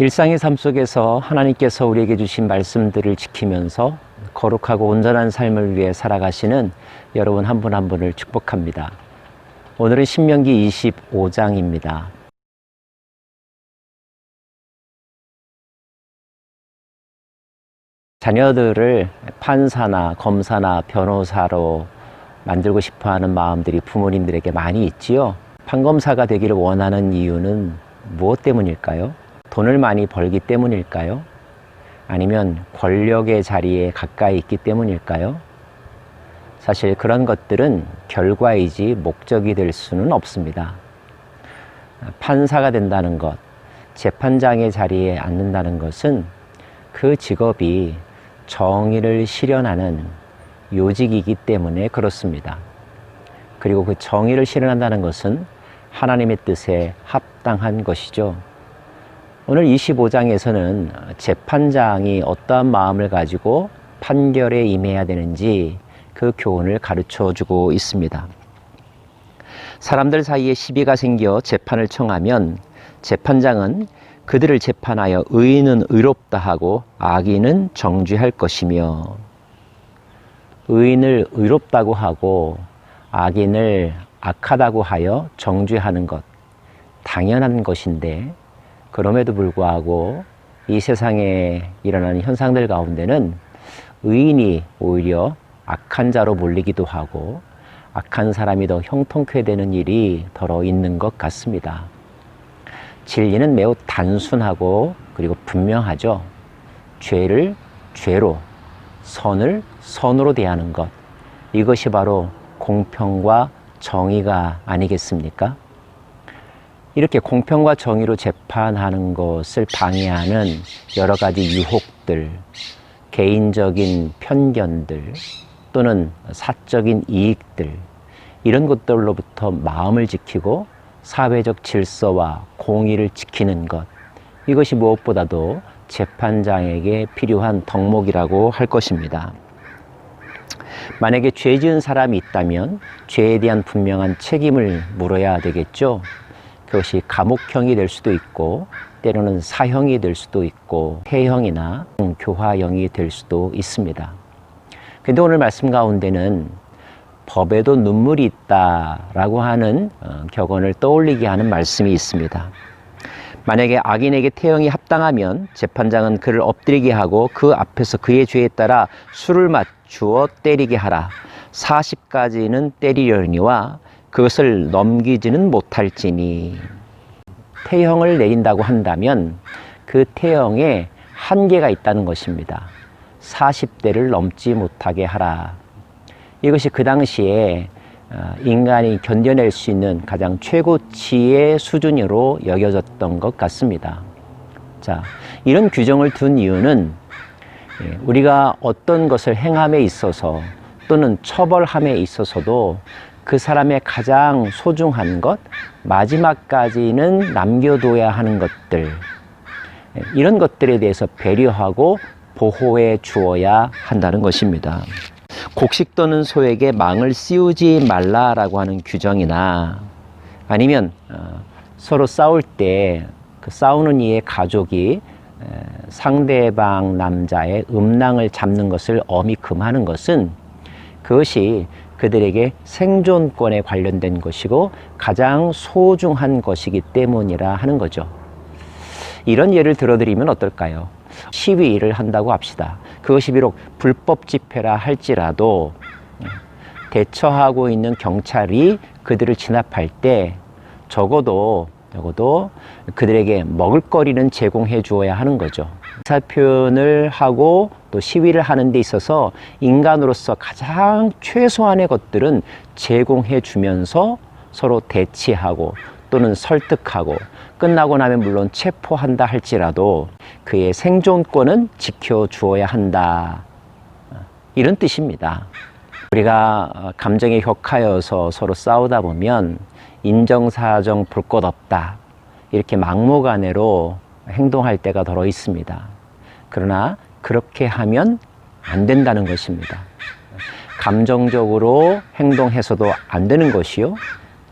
일상의 삶 속에서 하나님께서 우리에게 주신 말씀들을 지키면서 거룩하고 온전한 삶을 위해 살아가시는 여러분 한 분 한 분을 축복합니다. 오늘은 신명기 25장입니다. 자녀들을 판사나 검사나 변호사로 만들고 싶어하는 마음들이 부모님들에게 많이 있지요. 판검사가 되기를 원하는 이유는 무엇 때문일까요? 돈을 많이 벌기 때문일까요? 아니면 권력의 자리에 가까이 있기 때문일까요? 사실 그런 것들은 결과이지 목적이 될 수는 없습니다. 판사가 된다는 것, 재판장의 자리에 앉는다는 것은 그 직업이 정의를 실현하는 요직이기 때문에 그렇습니다. 그리고 그 정의를 실현한다는 것은 하나님의 뜻에 합당한 것이죠. 오늘 25장에서는 재판장이 어떠한 마음을 가지고 판결에 임해야 되는지 그 교훈을 가르쳐 주고 있습니다. 사람들 사이에 시비가 생겨 재판을 청하면 재판장은 그들을 재판하여 의인은 의롭다 하고 악인은 정죄할 것이며, 의인을 의롭다고 하고 악인을 악하다고 하여 정죄하는 것, 당연한 것인데, 그럼에도 불구하고 이 세상에 일어나는 현상들 가운데는 의인이 오히려 악한 자로 몰리기도 하고 악한 사람이 더 형통케 되는 일이 더러 있는 것 같습니다. 진리는 매우 단순하고 그리고 분명하죠. 죄를 죄로, 선을 선으로 대하는 것, 이것이 바로 공평과 정의가 아니겠습니까? 이렇게 공평과 정의로 재판하는 것을 방해하는 여러 가지 유혹들, 개인적인 편견들 또는 사적인 이익들, 이런 것들로부터 마음을 지키고 사회적 질서와 공의를 지키는 것, 이것이 무엇보다도 재판장에게 필요한 덕목이라고 할 것입니다. 만약에 죄 지은 사람이 있다면 죄에 대한 분명한 책임을 물어야 되겠죠. 그것이 감옥형이 될 수도 있고 때로는 사형이 될 수도 있고 폐형이나 교화형이 될 수도 있습니다. 그런데 오늘 말씀 가운데는 법에도 눈물이 있다라고 하는 격언을 떠올리게 하는 말씀이 있습니다. 만약에 악인에게 태형이 합당하면 재판장은 그를 엎드리게 하고 그 앞에서 그의 죄에 따라 수를 맞추어 때리게 하라. 40가지는 때리려니와 그것을 넘기지는 못할지니. 태형을 내린다고 한다면 그 태형에 한계가 있다는 것입니다. 40대를 넘지 못하게 하라. 이것이 그 당시에 인간이 견뎌낼 수 있는 가장 최고치의 수준으로 여겨졌던 것 같습니다. 자, 이런 규정을 둔 이유는 우리가 어떤 것을 행함에 있어서 또는 처벌함에 있어서도 그 사람의 가장 소중한 것, 마지막까지는 남겨둬야 하는 것들, 이런 것들에 대해서 배려하고 보호해 주어야 한다는 것입니다. 곡식 떠는 소에게 망을 씌우지 말라라고 하는 규정이나 아니면 서로 싸울 때 그 싸우는 이의 가족이 상대방 남자의 음낭을 잡는 것을 엄히 금하는 것은 그것이 그들에게 생존권에 관련된 것이고 가장 소중한 것이기 때문이라 하는 거죠. 이런 예를 들어드리면 어떨까요? 시위를 한다고 합시다. 그것이 비록 불법 집회라 할지라도 대처하고 있는 경찰이 그들을 진압할 때 적어도 그들에게 먹을거리는 제공해 주어야 하는 거죠. 의사표현을 하고 또 시위를 하는 데 있어서 인간으로서 가장 최소한의 것들은 제공해 주면서 서로 대치하고 또는 설득하고 끝나고 나면 물론 체포한다 할지라도 그의 생존권은 지켜주어야 한다, 이런 뜻입니다. 우리가 감정에 격하여서 서로 싸우다 보면 인정사정 볼 것 없다, 이렇게 막무가내로 행동할 때가 더러 있습니다. 그러나 그렇게 하면 안 된다는 것입니다. 감정적으로 행동해서도 안 되는 것이요,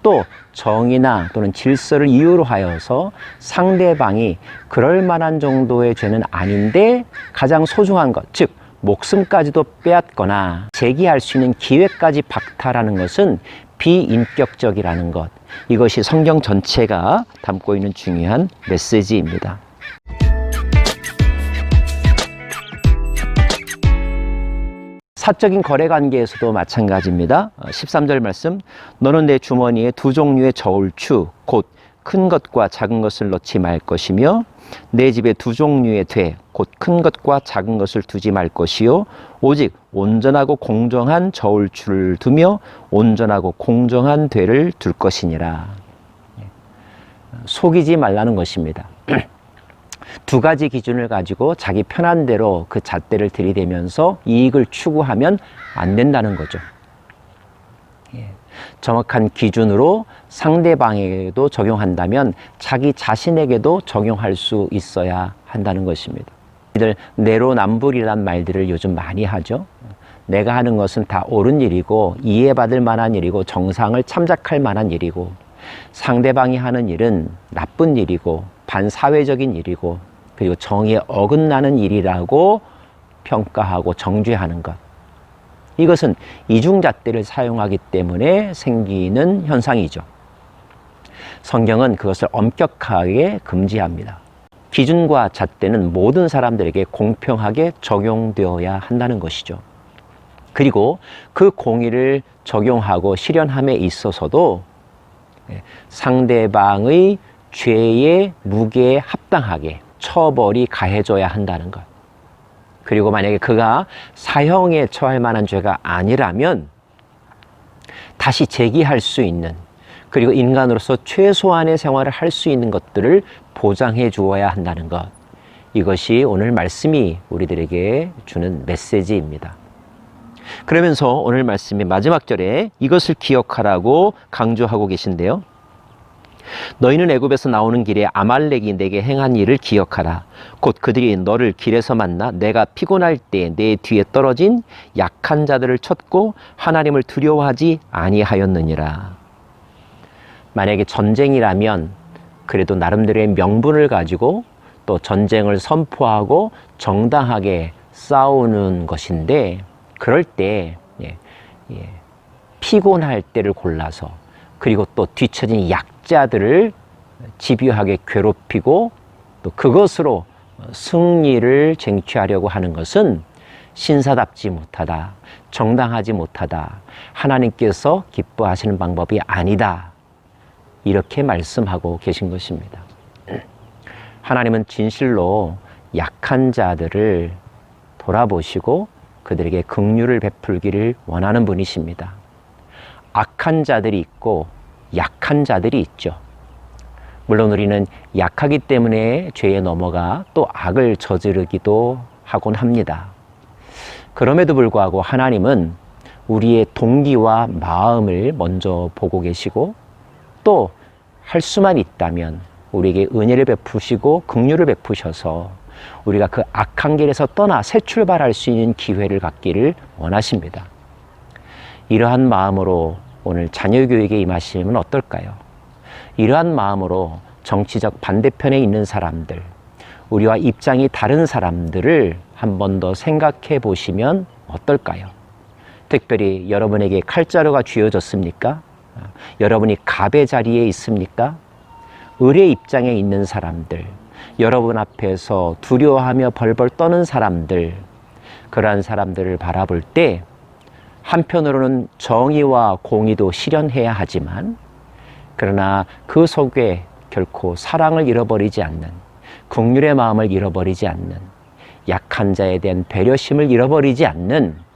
또 정의나 또는 질서를 이유로 하여서 상대방이 그럴 만한 정도의 죄는 아닌데 가장 소중한 것, 즉 목숨까지도 빼앗거나 제기할 수 있는 기회까지 박탈하는 것은 비인격적이라는 것, 이것이 성경 전체가 담고 있는 중요한 메시지입니다. 사적인 거래 관계에서도 마찬가지입니다. 13절 말씀, 너는 내 주머니에 두 종류의 저울추 곧 큰 것과 작은 것을 넣지 말 것이며 내 집에 두 종류의 돼 곧 큰 것과 작은 것을 두지 말 것이요 오직 온전하고 공정한 저울추를 두며 온전하고 공정한 되를 둘 것이니라. 속이지 말라는 것입니다. 두 가지 기준을 가지고 자기 편한 대로 그 잣대를 들이대면서 이익을 추구하면 안 된다는 거죠. 정확한 기준으로 상대방에게도 적용한다면 자기 자신에게도 적용할 수 있어야 한다는 것입니다. 이들 내로남불이란 말들을 요즘 많이 하죠. 내가 하는 것은 다 옳은 일이고 이해받을 만한 일이고 정상을 참작할 만한 일이고 상대방이 하는 일은 나쁜 일이고 반사회적인 일이고 그리고 정의에 어긋나는 일이라고 평가하고 정죄하는 것. 이것은 이중잣대를 사용하기 때문에 생기는 현상이죠. 성경은 그것을 엄격하게 금지합니다. 기준과 잣대는 모든 사람들에게 공평하게 적용되어야 한다는 것이죠. 그리고 그 공의를 적용하고 실현함에 있어서도 상대방의 죄의 무게에 합당하게 처벌이 가해져야 한다는 것. 그리고 만약에 그가 사형에 처할 만한 죄가 아니라면 다시 제기할 수 있는, 그리고 인간으로서 최소한의 생활을 할 수 있는 것들을 보장해 주어야 한다는 것. 이것이 오늘 말씀이 우리들에게 주는 메시지입니다. 그러면서 오늘 말씀의 마지막 절에 이것을 기억하라고 강조하고 계신데요. 너희는 애굽에서 나오는 길에 아말렉이 내게 행한 일을 기억하라. 곧 그들이 너를 길에서 만나 내가 피곤할 때 내 뒤에 떨어진 약한 자들을 쳤고 하나님을 두려워하지 아니하였느니라. 만약에 전쟁이라면 그래도 나름대로의 명분을 가지고 또 전쟁을 선포하고 정당하게 싸우는 것인데, 그럴 때 피곤할 때를 골라서 그리고 또 뒤처진 약자들을 집요하게 괴롭히고 또 그것으로 승리를 쟁취하려고 하는 것은 신사답지 못하다, 정당하지 못하다, 하나님께서 기뻐하시는 방법이 아니다, 이렇게 말씀하고 계신 것입니다. 하나님은 진실로 약한 자들을 돌아보시고 그들에게 긍휼을 베풀기를 원하는 분이십니다. 악한 자들이 있고 약한 자들이 있죠. 물론 우리는 약하기 때문에 죄에 넘어가 또 악을 저지르기도 하곤 합니다. 그럼에도 불구하고 하나님은 우리의 동기와 마음을 먼저 보고 계시고 또 할 수만 있다면 우리에게 은혜를 베푸시고 긍휼을 베푸셔서 우리가 그 악한 길에서 떠나 새 출발할 수 있는 기회를 갖기를 원하십니다. 이러한 마음으로 오늘 자녀교육에 임하시면 어떨까요? 이러한 마음으로 정치적 반대편에 있는 사람들, 우리와 입장이 다른 사람들을 한 번 더 생각해 보시면 어떨까요? 특별히 여러분에게 칼자루가 쥐어졌습니까? 여러분이 갑의 자리에 있습니까? 을의 입장에 있는 사람들, 여러분 앞에서 두려워하며 벌벌 떠는 사람들, 그러한 사람들을 바라볼 때 한편으로는 정의와 공의도 실현해야 하지만 그러나 그 속에 결코 사랑을 잃어버리지 않는, 긍휼의 마음을 잃어버리지 않는, 약한 자에 대한 배려심을 잃어버리지 않는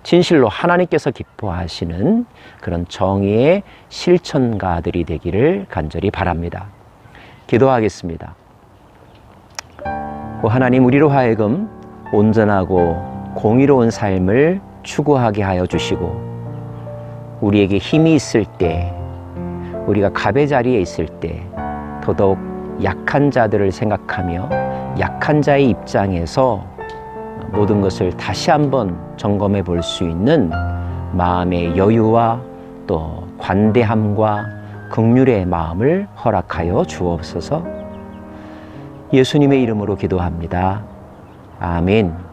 진실로 하나님께서 기뻐하시는 그런 정의의 실천가들이 되기를 간절히 바랍니다. 기도하겠습니다. 하나님, 우리로 하여금 온전하고 공의로운 삶을 추구하게 하여 주시고 우리에게 힘이 있을 때, 우리가 갑의 자리에 있을 때 더더욱 약한 자들을 생각하며 약한 자의 입장에서 모든 것을 다시 한번 점검해 볼 수 있는 마음의 여유와 또 관대함과 긍휼의 마음을 허락하여 주옵소서. 예수님의 이름으로 기도합니다. 아멘.